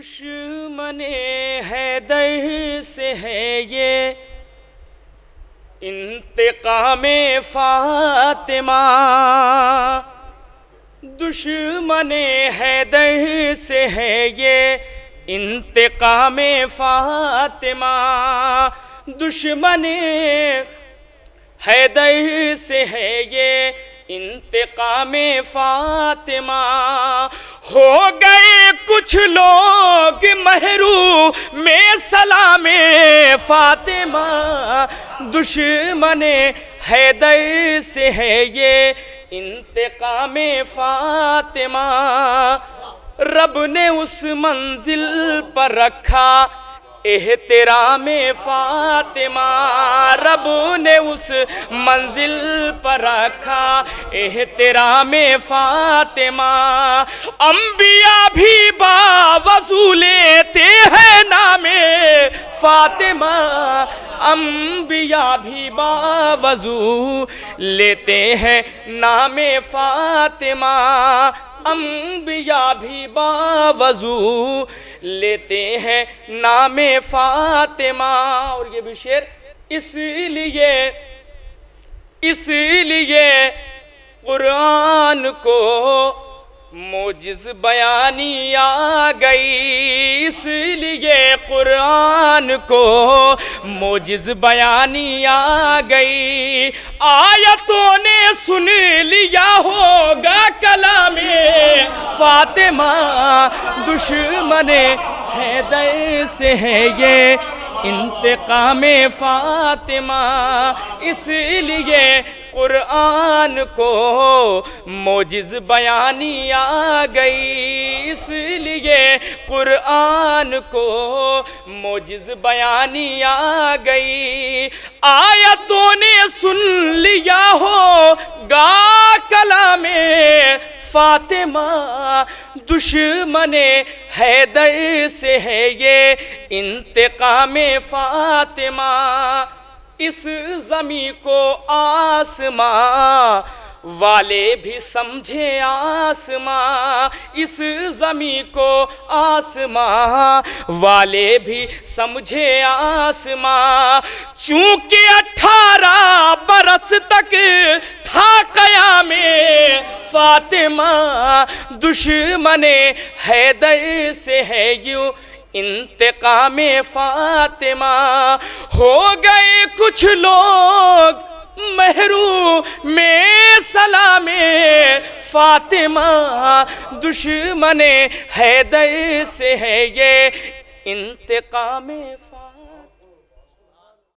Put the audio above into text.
دشمن حیدر سے ہے یہ انتقام فاطمہ، دشمن حیدر سے ہے یہ انتقام فاطمہ، دشمن حیدر سے ہے یہ انتقام فاطمہ۔ ہو گئے کچھ لوگ محروم سلام فاطمہ، دشمن حیدر سے ہے یہ انتقام فاطمہ۔ رب نے اس منزل پر رکھا احترام فاطمہ، رب نے اس منزل پر رکھا احترام فاطمہ۔ انبیاء بھی باوضو لیتے ہیں نام فاطمہ، انبیاء بھی باوضو لیتے ہیں نام فاطمہ، انبیاء بھی باوضو لیتے ہیں نام فاطمہ۔ اور یہ بھی شعر اس لیے قرآن کو موجز بیانی آ گئی، اس لیے قرآن کو موجز بیانی آ گئی۔ آیتوں نے سن لیا ہوگا کلام فاطمہ، دشمن حیدر سے ہے یہ انتقام فاطمہ، اس لیے قرآن کو موجز بیانی آ گئی، اس لیے قرآن کو موجز بیانی آ گئی۔ آیتوں نے سن لیا ہوگا کلام فاطمہ، دشمن حیدر سے ہے یہ انتقام فاطمہ۔ اس زمین کو آسماں والے بھی سمجھے آسماں، اس زمین کو آسماں والے بھی سمجھے آسماں۔ چونکہ 18 برس تک تھا قیام فاطمہ، دشمن حیدر سے ہے یوں انتقام فاطمہ۔ ہو گئے کچھ لوگ محروم سلام فاطمہ، دشمن حیدر سے ہے یہ انتقام فاطمہ۔